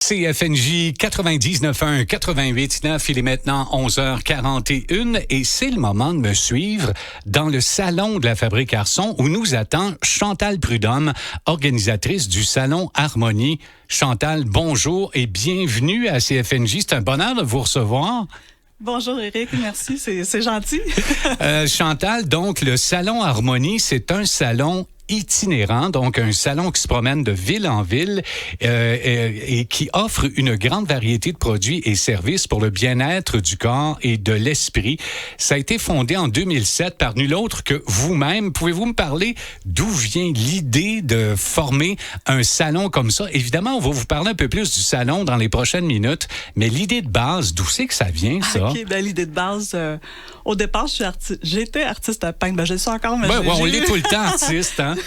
CFNJ 99.1, 88.9, il est maintenant 11h41 et c'est le moment de me suivre dans le salon de la Fabrique Arson où nous attend Chantal Prudhomme, organisatrice du salon Harmonie. Chantal, bonjour et bienvenue à CFNJ. C'est un bonheur de vous recevoir. Bonjour Éric, merci, c'est gentil. Chantal, donc le salon Harmonie, c'est un salon itinérant, donc un salon qui se promène de ville en ville et qui offre une grande variété de produits et services pour le bien-être du corps et de l'esprit. Ça a été fondé en 2007 par nul autre que vous-même. Pouvez-vous me parler d'où vient l'idée de former un salon comme ça? Évidemment, on va vous parler un peu plus du salon dans les prochaines minutes, mais l'idée de base, d'où c'est que ça vient, ça? OK, ben l'idée de base, au départ, j'étais artiste peintre. Ben, je le suis encore, mais on l'est tout le temps, artiste, hein?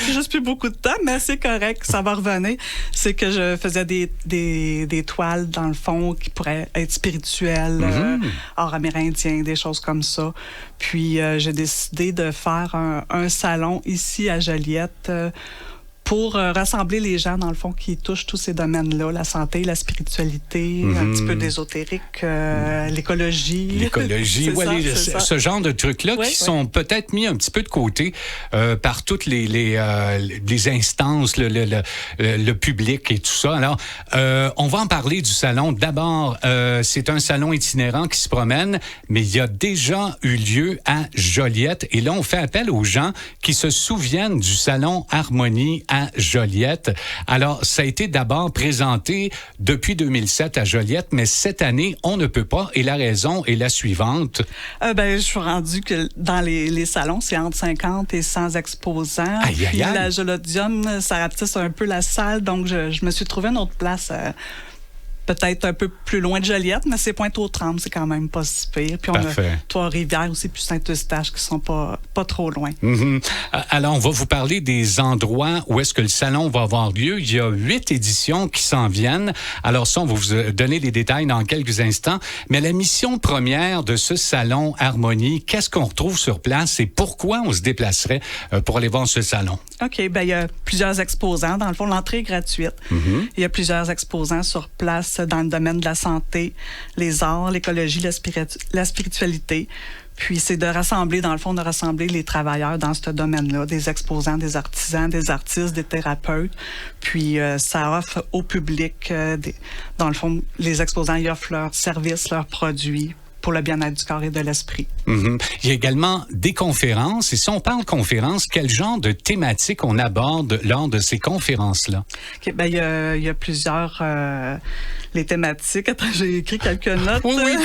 J'ai juste plus beaucoup de temps, mais c'est correct, ça va revenir. C'est que je faisais des toiles, dans le fond, qui pourraient être spirituelles, art amérindien, des choses comme ça. Puis, j'ai décidé de faire un salon ici à Joliette pour rassembler les gens, dans le fond, qui touchent tous ces domaines-là, la santé, la spiritualité, un petit peu d'ésotérique, l'écologie. L'écologie, ouais, ce genre de trucs-là qui sont peut-être mis un petit peu de côté par toutes les instances, le public et tout ça. Alors, on va en parler du salon. D'abord, c'est un salon itinérant qui se promène, mais il y a déjà eu lieu à Joliette. Et là, on fait appel aux gens qui se souviennent du salon Harmonie à Joliette. Alors, ça a été d'abord présenté depuis 2007 à Joliette, mais cette année, on ne peut pas. Et la raison est la suivante. Je suis rendue que dans les salons, c'est entre 50 et 100 exposants. Aïe, Puis aïe, aïe. la Jolodium, ça rapetisse un peu la salle, donc je me suis trouvé une autre place peut-être un peu plus loin de Joliette, mais c'est Pointe-aux-Trembles, c'est quand même pas si pire. Puis on a Trois-Rivières aussi, puis Saint-Eustache, qui sont pas trop loin. Alors, on va vous parler des endroits où est-ce que le salon va avoir lieu. Il y a 8 éditions qui s'en viennent. Alors ça, on va vous donner les détails dans quelques instants. Mais la mission première de ce salon Harmonie, qu'est-ce qu'on retrouve sur place et pourquoi on se déplacerait pour aller voir ce salon? OK, il y a plusieurs exposants. Dans le fond, l'entrée est gratuite. Il y a plusieurs exposants sur place dans le domaine de la santé, les arts, l'écologie, la spiritualité. Puis c'est de rassembler, dans le fond, les travailleurs dans ce domaine-là, des exposants, des artisans, des artistes, des thérapeutes. Puis ça offre au public, dans le fond, les exposants, ils offrent leurs services, leurs produits pour le bien-être du corps et de l'esprit. Il y a également des conférences. Et si on parle conférences, quel genre de thématiques on aborde lors de ces conférences-là? OK, il y a plusieurs les thématiques. Attends, j'ai écrit quelques notes. Oui,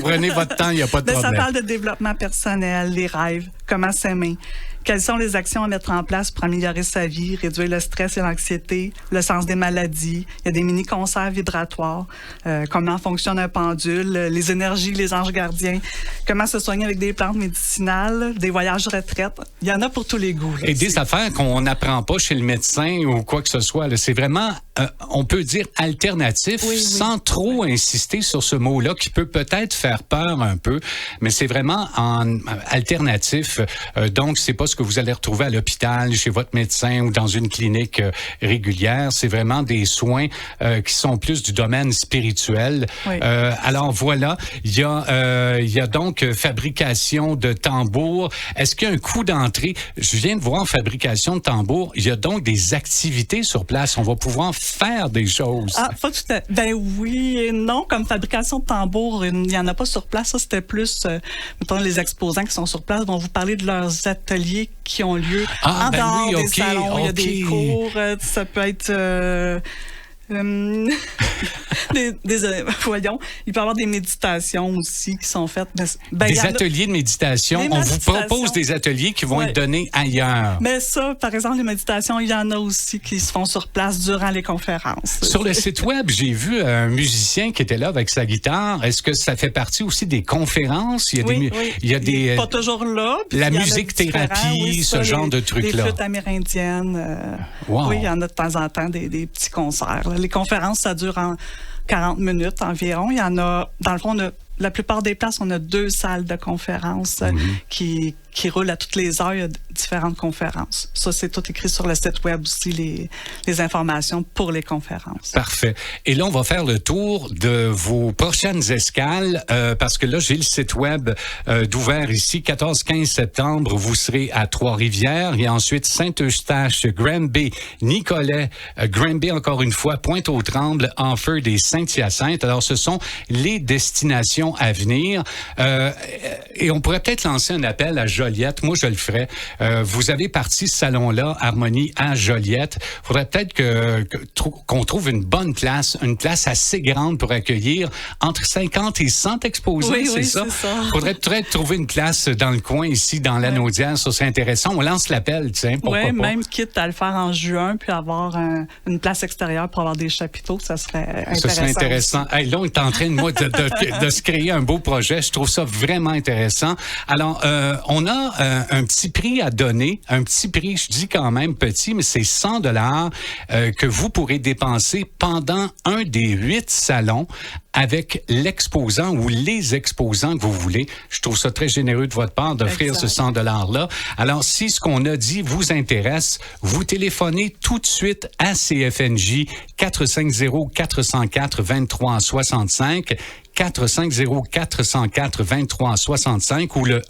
prenez votre temps, il n'y a pas de problème. Ça parle de développement personnel, les rêves, comment s'aimer. Quelles sont les actions à mettre en place pour améliorer sa vie, réduire le stress et l'anxiété, le sens des maladies. Il y a des mini-concerts vibratoires, comment fonctionne un pendule, les énergies, les anges gardiens, comment se soigner avec des plantes médicinales, des voyages retraite. Il y en a pour tous les goûts. Là, et des affaires qu'on n'apprend pas chez le médecin ou quoi que ce soit. Là. C'est vraiment, on peut dire, alternatif, sans trop insister sur ce mot-là qui peut peut-être faire peur un peu, mais c'est vraiment en alternatif. Donc, c'est pas ce que vous allez retrouver à l'hôpital, chez votre médecin ou dans une clinique régulière. C'est vraiment des soins qui sont plus du domaine spirituel. Alors voilà, il y a donc fabrication de tambours. Est-ce qu'il y a un coût d'entrée? Je viens de voir fabrication de tambours. Il y a donc des activités sur place. On va pouvoir faire des choses. Ah, pas tout à... Ben oui et non. Comme fabrication de tambours, il n'y en a pas sur place. Ça, c'était plus, mettons, les exposants qui sont sur place vont vous parler de leurs ateliers qui ont lieu en dehors des salons. Il y a des cours, ça peut être... voyons, il peut y avoir des méditations aussi qui sont faites. Des ateliers de méditation. On vous propose des ateliers qui vont être donnés ailleurs. Mais ça, par exemple, les méditations, il y en a aussi qui se font sur place durant les conférences. Sur le site web, j'ai vu un musicien qui était là avec sa guitare. Est-ce que ça fait partie aussi des conférences? Il y a des pas toujours là. La musique thérapie, ce genre de trucs-là. Des flûtes amérindiennes. Wow. Oui, il y en a de temps en temps des petits concerts. Les conférences, ça dure 40 minutes environ. Il y en a, dans le fond, on a la plupart des places, on a 2 salles de conférences qui roulent à toutes les heures. Il y a différentes conférences. Ça, c'est tout écrit sur le site web aussi, les informations pour les conférences. Parfait. Et là, on va faire le tour de vos prochaines escales parce que là, j'ai le site web d'ouvert ici. 14-15 septembre, vous serez à Trois-Rivières et ensuite Saint-Eustache, Granby, Nicolet, Granby encore une fois, Pointe-aux-Trembles, Hanford et Saint-Hyacinthe. Alors, ce sont les destinations à venir. Et on pourrait peut-être lancer un appel à Joliette. Moi, je le ferais. Vous avez parti ce salon-là, Harmonie, à Joliette. Il faudrait peut-être qu'on trouve une bonne place, une place assez grande pour accueillir entre 50 et 100 exposants, c'est ça? Il faudrait peut-être trouver une place dans le coin ici, dans l'Anaudière. Ça serait intéressant. On lance l'appel, tiens, pourquoi pas? Même quitte à le faire en juin, puis avoir une place extérieure pour avoir des chapiteaux, ça serait intéressant. Ça serait intéressant. Hey, là, on est en train, moi, de se créer un beau projet. Je trouve ça vraiment intéressant. Alors, on a un petit prix à donner. Un petit prix, je dis quand même petit, mais c'est 100 $ que vous pourrez dépenser pendant un des 8 salons avec l'exposant ou les exposants que vous voulez. Je trouve ça très généreux de votre part d'offrir ce 100 $-là. Alors, si ce qu'on a dit vous intéresse, vous téléphonez tout de suite à CFNJ 450-404-2365. 450-404-2365 ou le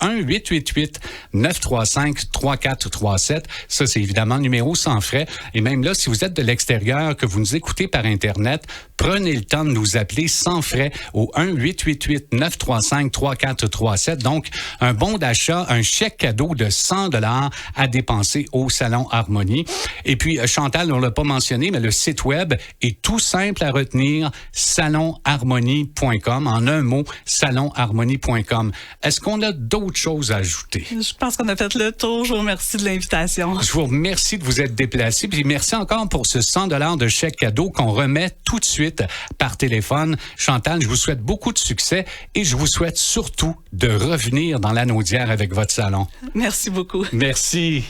1-888-935-3437. Ça, c'est évidemment le numéro sans frais. Et même là, si vous êtes de l'extérieur, que vous nous écoutez par Internet, prenez le temps de nous appeler sans frais au 1-888-935-3437. Donc, un bon d'achat, un chèque cadeau de 100 $ à dépenser au Salon Harmonie. Et puis, Chantal, on l'a pas mentionné, mais le site web est tout simple à retenir, salonharmonie.com. En un mot, salonharmonie.com. Est-ce qu'on a d'autres choses à ajouter? Je pense qu'on a fait le tour. Je vous remercie de l'invitation. Je vous remercie de vous être déplacé. Puis merci encore pour ce 100 $ de chèque cadeau qu'on remet tout de suite par téléphone. Chantal, je vous souhaite beaucoup de succès et je vous souhaite surtout de revenir dans l'Anaudière avec votre salon. Merci beaucoup. Merci.